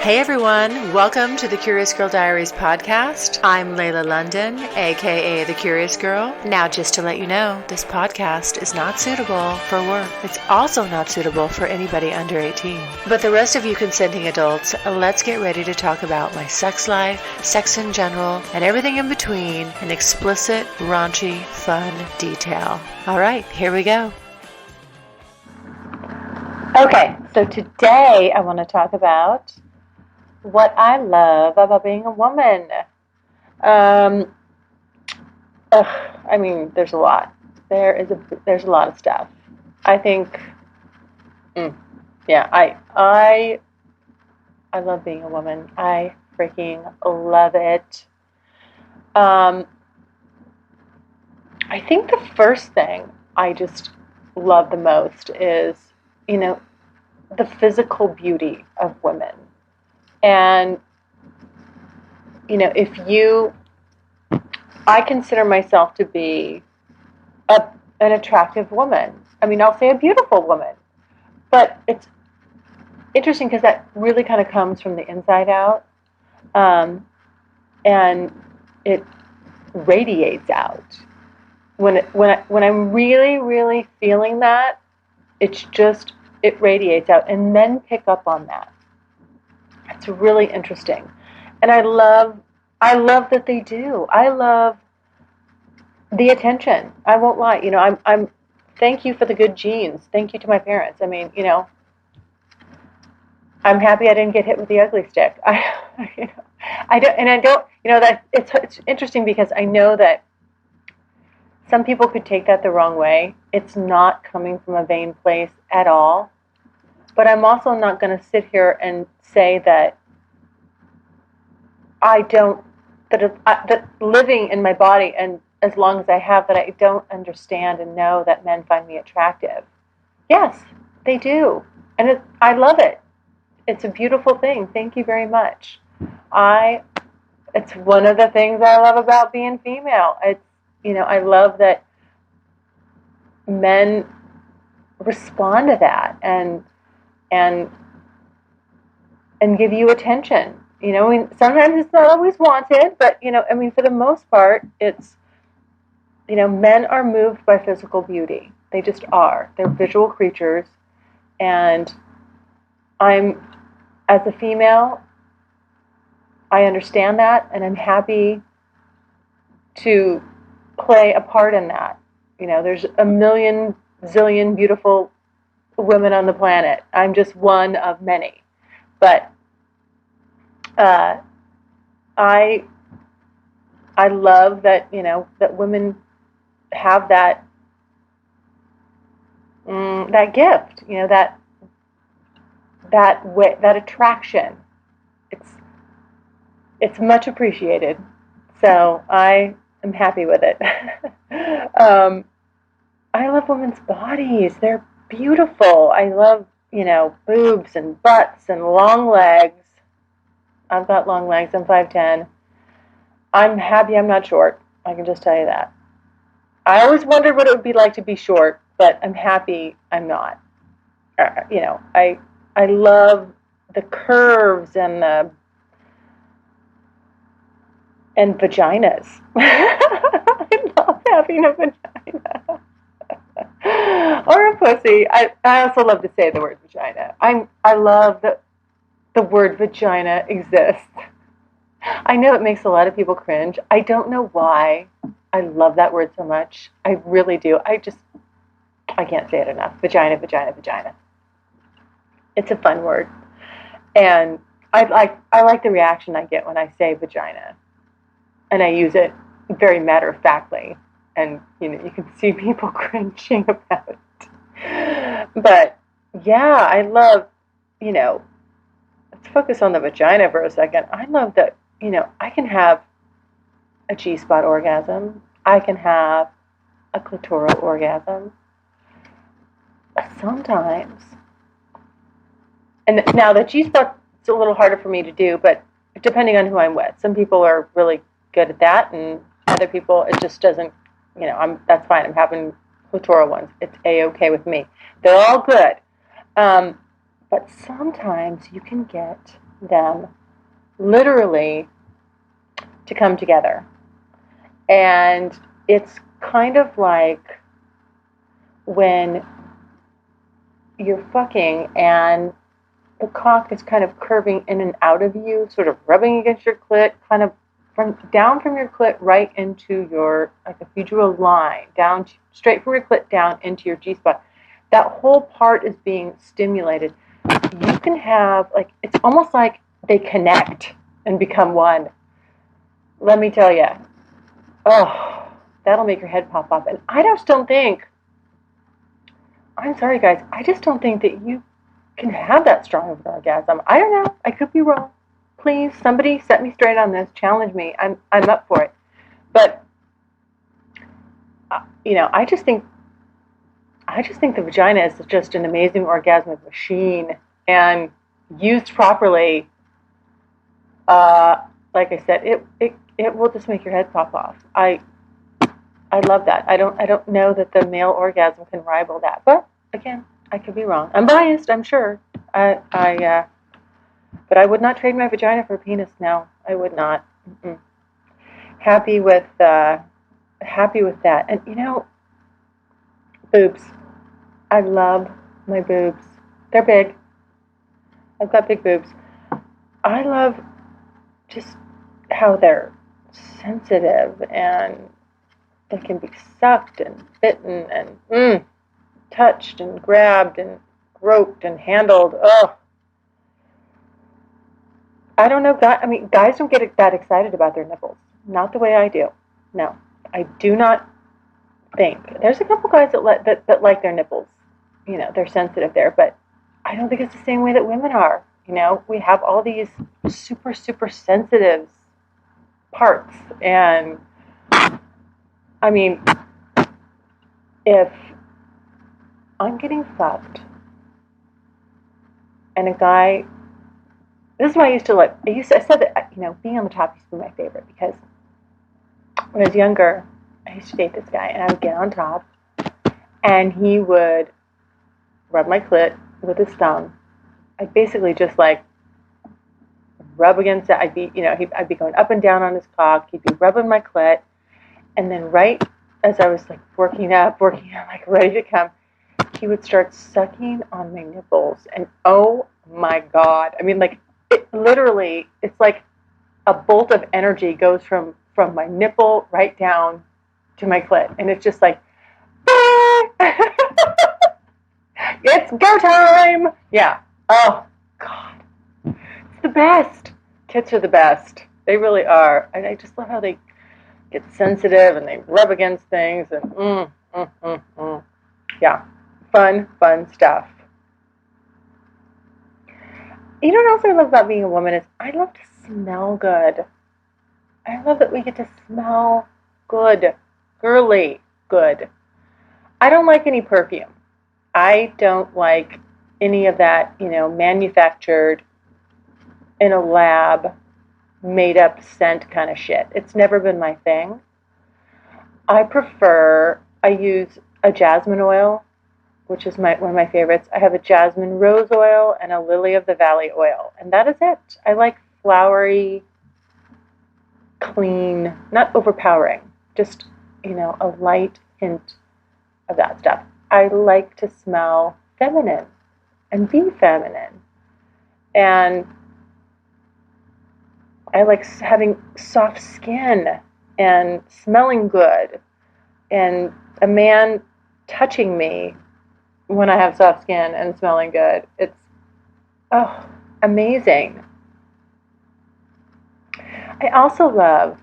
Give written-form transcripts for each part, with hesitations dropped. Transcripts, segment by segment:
Hey everyone, welcome to the Curious Girl Diaries podcast. I'm Layla London, aka The Curious Girl. Now, just to let you know, this podcast is not suitable for work. It's also not suitable for anybody under 18. But the rest of you consenting adults, let's get ready to talk about my sex life, sex in general, and everything in between in explicit, raunchy, fun detail. All right, here we go. Okay, so today I want to talk about what I love about being a woman. There's a lot. There's a lot of stuff. I think, I love being a woman. I freaking love it. I think the first thing I just love the most is, the physical beauty of women. And, I consider myself to be an attractive woman. I'll say a beautiful woman. But it's interesting because that really kind of comes from the inside out. And it radiates out. When I'm really, really feeling that, it radiates out. And men pick up on that. It's really interesting. And I love that they do. I love the attention. I won't lie. I'm thank you for the good genes. Thank you to my parents. I'm happy I didn't get hit with the ugly stick. It's interesting because I know that some people could take that the wrong way. It's not coming from a vain place at all. But I'm also not going to sit here and say that that living in my body and as long as I have that I don't understand and know that men find me attractive. Yes, they do. And I love it. It's a beautiful thing. Thank you very much. It's one of the things I love about being female. I love that men respond to that and give you attention. Sometimes it's not always wanted, but, for the most part, it's, men are moved by physical beauty. They just are. They're visual creatures. And as a female, I understand that, and I'm happy to play a part in that. There's a million, zillion beautiful women on the planet. I'm just one of many. But I love that, that women have that gift, that attraction. It's much appreciated. So I am happy with it. I love women's bodies. They're beautiful. I love, boobs and butts and long legs. I've got long legs. I'm 5'10". I'm happy I'm not short. I can just tell you that. I always wondered what it would be like to be short, but I'm happy I'm not. I love the curves and vaginas. I love having a vagina. Or a pussy. I also love to say the word vagina. I love that the word vagina exists. I know it makes a lot of people cringe. I don't know why I love that word so much. I really do. I can't say it enough. Vagina, vagina, vagina. It's a fun word. And I like the reaction I get when I say vagina. And I use it very matter-of-factly. And, you can see people cringing about it. But, yeah, I love, let's focus on the vagina for a second. I love that, I can have a G-spot orgasm. I can have a clitoral orgasm. Sometimes. And now the G-spot's a little harder for me to do, but depending on who I'm with. Some people are really good at that, and other people, it just doesn't, that's fine. I'm having clitoral ones. It's A-okay with me. They're all good. But sometimes you can get them literally to come together. And it's kind of like when you're fucking and the cock is kind of curving in and out of you, sort of rubbing against your clit, kind of down from your clit right into your, like if you drew a line down, straight from your clit down into your G-spot. That whole part is being stimulated. You can have, like, it's almost like they connect and become one. Let me tell you, oh, that'll make your head pop up. And I just don't think, I'm sorry guys, I just don't think that you can have that strong of an orgasm. I don't know. I could be wrong. Please, somebody set me straight on this. Challenge me. I'm up for it. But I just think the vagina is just an amazing orgasmic machine, and used properly, like I said, it will just make your head pop off. I love that. I don't know that the male orgasm can rival that, but again, I could be wrong. I'm biased, I'm sure. But I would not trade my vagina for a penis. No, I would not. Mm-mm. Happy with that. And boobs. I love my boobs. They're big. I've got big boobs. I love just how they're sensitive, and they can be sucked and bitten and touched and grabbed and groped and handled. Oh, I don't know. Guys don't get that excited about their nipples. Not the way I do. No, I do not think. There's a couple guys that like their nipples. They're sensitive there, but I don't think it's the same way that women are. We have all these super, super sensitive parts. And I mean, if I'm getting fucked and a guy, this is why I used to like, I said that, being on the top used to be my favorite, because when I was younger, I used to date this guy, and I would get on top, and he would rub my clit with his thumb. I'd basically just like rub against it. I'd be going up and down on his cock. He'd be rubbing my clit, and then right as I was like working up, like ready to come, he would start sucking on my nipples, and oh my God! I mean, like it literally, it's like a bolt of energy goes from my nipple right down to my clit, and it's just like, it's go time! Yeah. Oh God, it's the best. Tits are the best. They really are, and I just love how they get sensitive and they rub against things, and yeah, fun stuff. You know what else I love about being a woman is I love to smell good. I love that we get to smell good, girly good. I don't like any perfume. I don't like any of that, manufactured in a lab, made up scent kind of shit. It's never been my thing. I use a jasmine oil, which is one of my favorites. I have a jasmine rose oil and a lily of the valley oil, and that is it. I like flowery, clean, not overpowering, just, a light hint of that stuff. I like to smell feminine and be feminine. And I like having soft skin and smelling good, and a man touching me when I have soft skin and smelling good. It's amazing. I also love,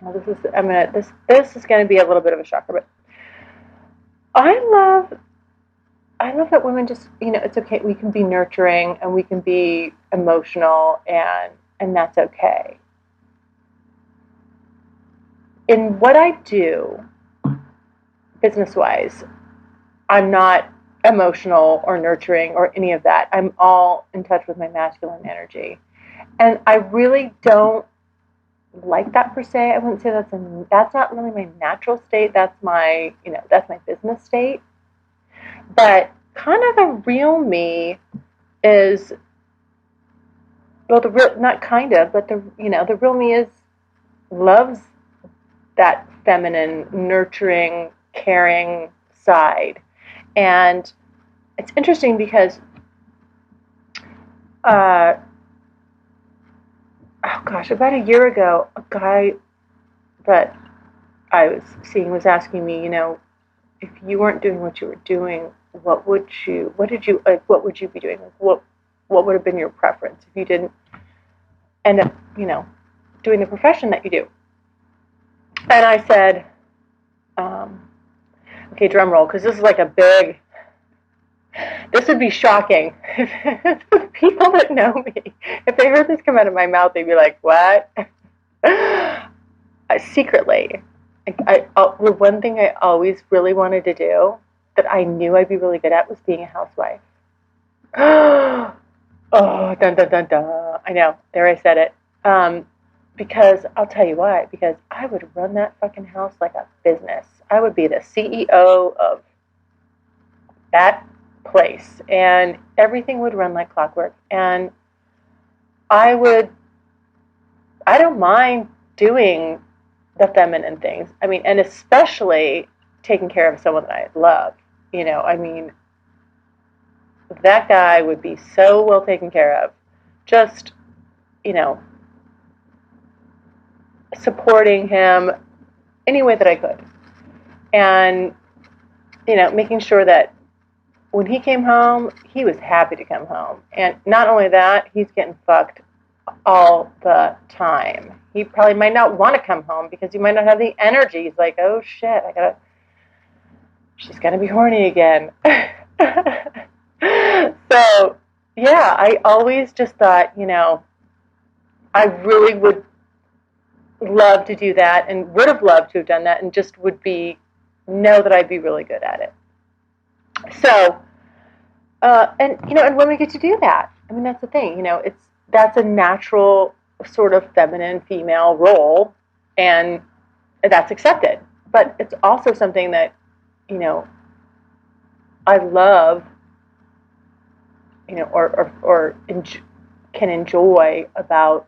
this is going to be a little bit of a shocker, but I love that women just, it's okay. We can be nurturing and we can be emotional, and that's okay. In what I do, business-wise, I'm not emotional or nurturing or any of that. I'm all in touch with my masculine energy. And I really don't like that per se. I wouldn't say that's not really my natural state. That's my business state. But kind of the real me is well, the real, not kind of, but the real me is loves that feminine, nurturing, caring side. And it's interesting because, uh, oh gosh, about a year ago, a guy that I was seeing was asking me, if you weren't doing what you were doing, what would you be doing? Like, what would have been your preference if you didn't end up, doing the profession that you do? And I said, um, okay, drum roll, because this is like this would be shocking. People that know me, if they heard this come out of my mouth, they'd be like, what? Secretly, the one thing I always really wanted to do that I knew I'd be really good at was being a housewife. Oh, dun dun dun dun. I know. There, I said it. Because I'll tell you why. Because I would run that fucking house like a business. I would be the CEO of that place, and everything would run like clockwork. And I don't mind doing the feminine things. I mean, and especially taking care of someone that I love. I mean, that guy would be so well taken care of. Just, supporting him any way that I could. And, making sure that when he came home, he was happy to come home. And not only that, he's getting fucked all the time. He probably might not want to come home because he might not have the energy. He's like, oh shit, she's gonna be horny again. So, yeah, I always just thought, I really would love to do that and would have loved to have done that and just know that I'd be really good at it. So, and women get to do that. I mean, that's the thing, that's a natural sort of feminine female role, and that's accepted. But it's also something that, I love, can enjoy about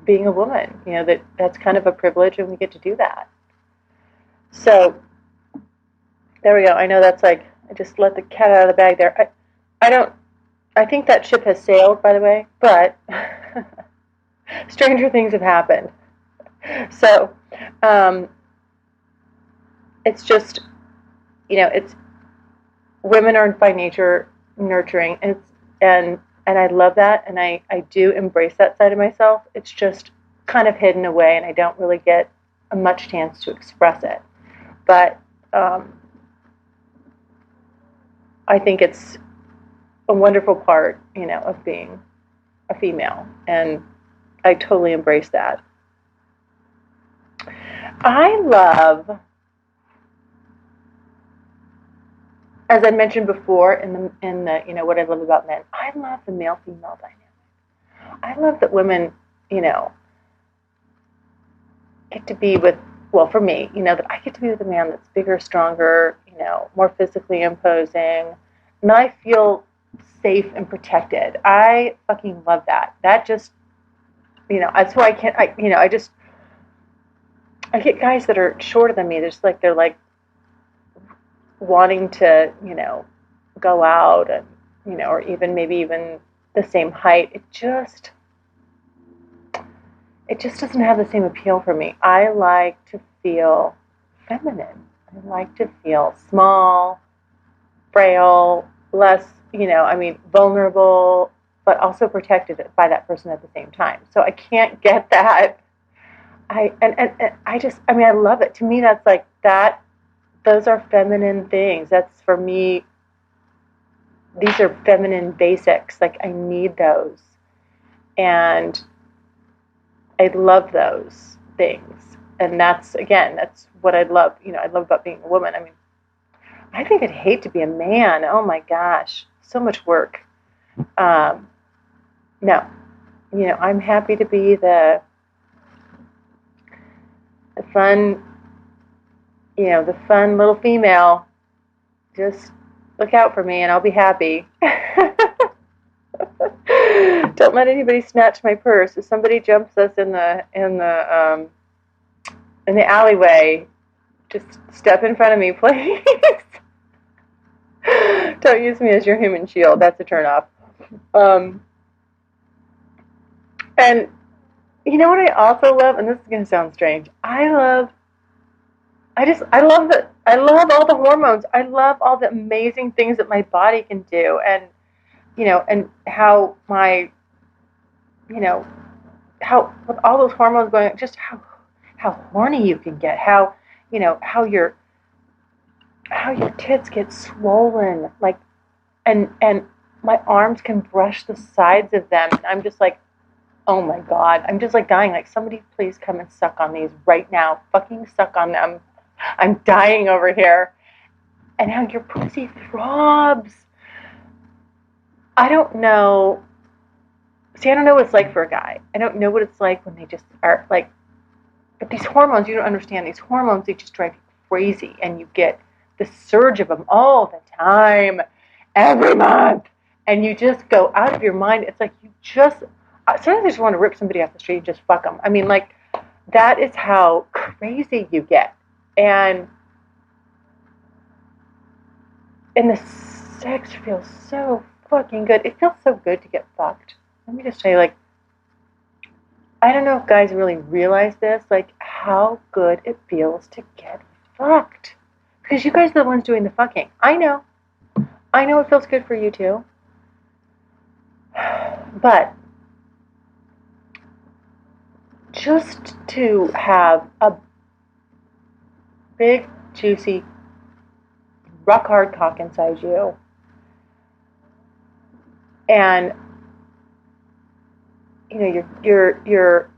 being a woman. That's kind of a privilege, and we get to do that. So there we go. I know that's like I just let the cat out of the bag there. I think that ship has sailed, by the way, but stranger things have happened. So it's just, it's women are by nature nurturing, and I love that, and I do embrace that side of myself. It's just kind of hidden away, and I don't really get a much chance to express it. But I think it's a wonderful part, of being a female, and I totally embrace that. I love, as I mentioned before, in the what I love about men, I love the male-female dynamic. I love that women, get to be with, well, for me, that I get to be with a man that's bigger, stronger, more physically imposing, and I feel safe and protected. I fucking love that. That just, that's why I get guys that are shorter than me. They're like wanting to, go out and, or even maybe even the same height. It just doesn't have the same appeal for me. I like to feel feminine. I like to feel small, frail, less, vulnerable, but also protected by that person at the same time. So I can't get that. I love it. To me, that's like that. Those are feminine things. That's, for me, these are feminine basics. Like, I need those. And I love those things. And that's what I love. I love about being a woman. I mean, I think I'd hate to be a man. Oh my gosh, so much work. No, I'm happy to be the fun, the fun little female. Just look out for me and I'll be happy. Don't let anybody snatch my purse. If somebody jumps us in the alleyway, just step in front of me, please. Don't use me as your human shield. That's a turnoff. And you know what I also love, and this is going to sound strange. I love all the hormones. I love all the amazing things that my body can do, and and how my, how with all those hormones going, just how horny you can get, how your tits get swollen, like, and my arms can brush the sides of them, and I'm just like, oh my God, I'm just like dying. Like, somebody please come and suck on these right now. Fucking suck on them. I'm dying over here. And how your pussy throbs. I don't know. See, I don't know what it's like for a guy. I don't know what it's like when they just are like, but these hormones, you don't understand. These hormones, they just drive you crazy. And you get the surge of them all the time, every month. And you just go out of your mind. It's like you just, sometimes I just want to rip somebody off the street and just fuck them. I mean, like, that is how crazy you get. And the sex feels so fucking good. It feels so good to get fucked. Let me just say, like, I don't know if guys really realize this, like, how good it feels to get fucked. Because you guys are the ones doing the fucking. I know it feels good for you too. But just to have a big, juicy, rock hard cock inside you, and you're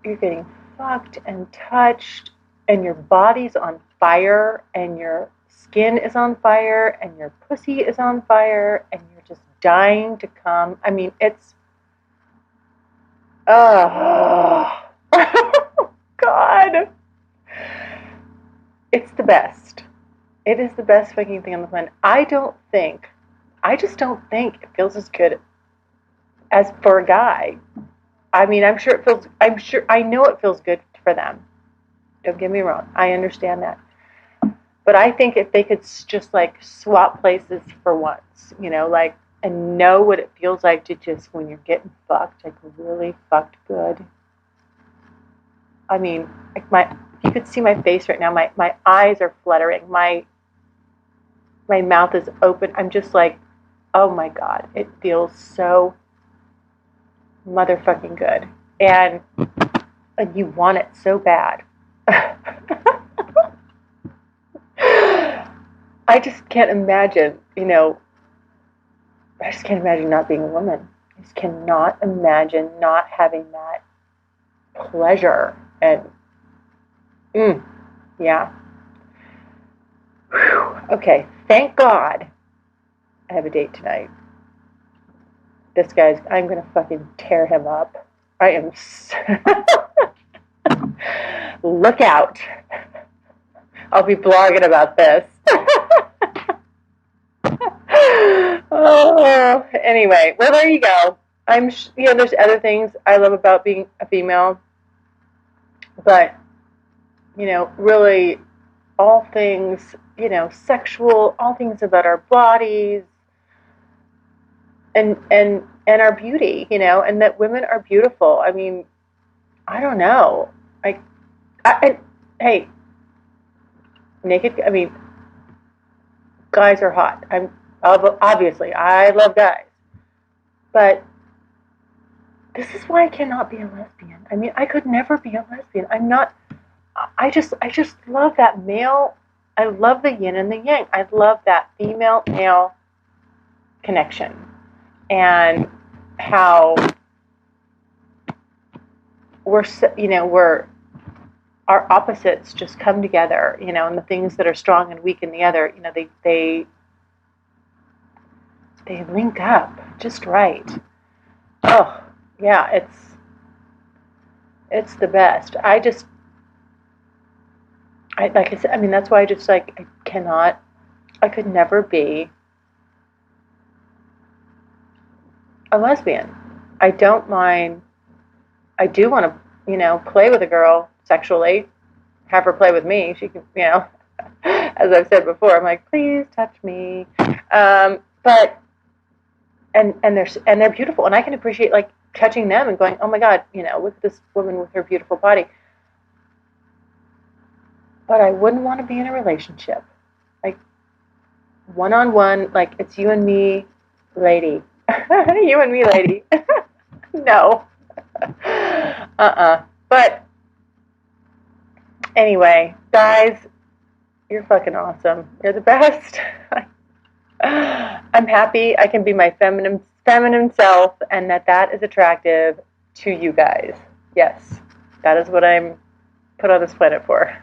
getting fucked and touched, and your body's on fire, and your skin is on fire, and your pussy is on fire, and you're just dying to come. I mean, it's God. It's the best. It is the best fucking thing on the planet. I just don't think it feels as good as for a guy. I mean, I know it feels good for them. Don't get me wrong. I understand that. But I think if they could just like swap places for once, like, and know what it feels like to just, when you're getting fucked, like really fucked good. I mean, like, you could see my face right now. My eyes are fluttering. My mouth is open. I'm just like, oh my God, it feels so motherfucking good. And you want it so bad. I just can't imagine, I just can't imagine not being a woman. I just cannot imagine not having that pleasure. And, yeah. Whew. Okay, thank God I have a date tonight. This guy's, I'm going to fucking tear him up. I am look out. I'll be blogging about this. Oh, anyway, well, there you go. There's other things I love about being a female, but, really all things, sexual, all things about our bodies and our beauty, and that women are beautiful. I mean, I don't know. Hey, naked, I mean, guys are hot. Obviously, I love guys. But this is why I cannot be a lesbian. I mean, I could never be a lesbian. I'm not, I just love that male. I love the yin and the yang. I love that female-male connection. And how our opposites just come together, and the things that are strong and weak in the other, they link up just right. Oh, yeah, it's the best. Like I said, I mean, that's why I just, like, I could never be a lesbian. I don't mind. I do want to, play with a girl sexually. Have her play with me. She can, as I've said before, I'm like, please touch me. But they're beautiful, and I can appreciate like touching them and going, oh my God, look at this woman with her beautiful body. But I wouldn't want to be in a relationship, like one-on-one, like it's you and me, lady. You and me, lady. No. But anyway, guys, you're fucking awesome. You're the best. I'm happy I can be my feminine self, and that is attractive to you guys. Yes, that is what I'm put on this planet for.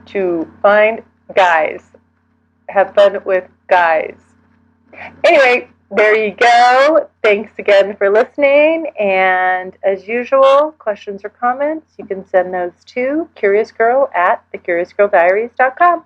To find guys, have fun with guys. Anyway, there you go. Thanks again for listening. And as usual, questions or comments, you can send those to curiousgirl@thecuriousgirldiaries.com.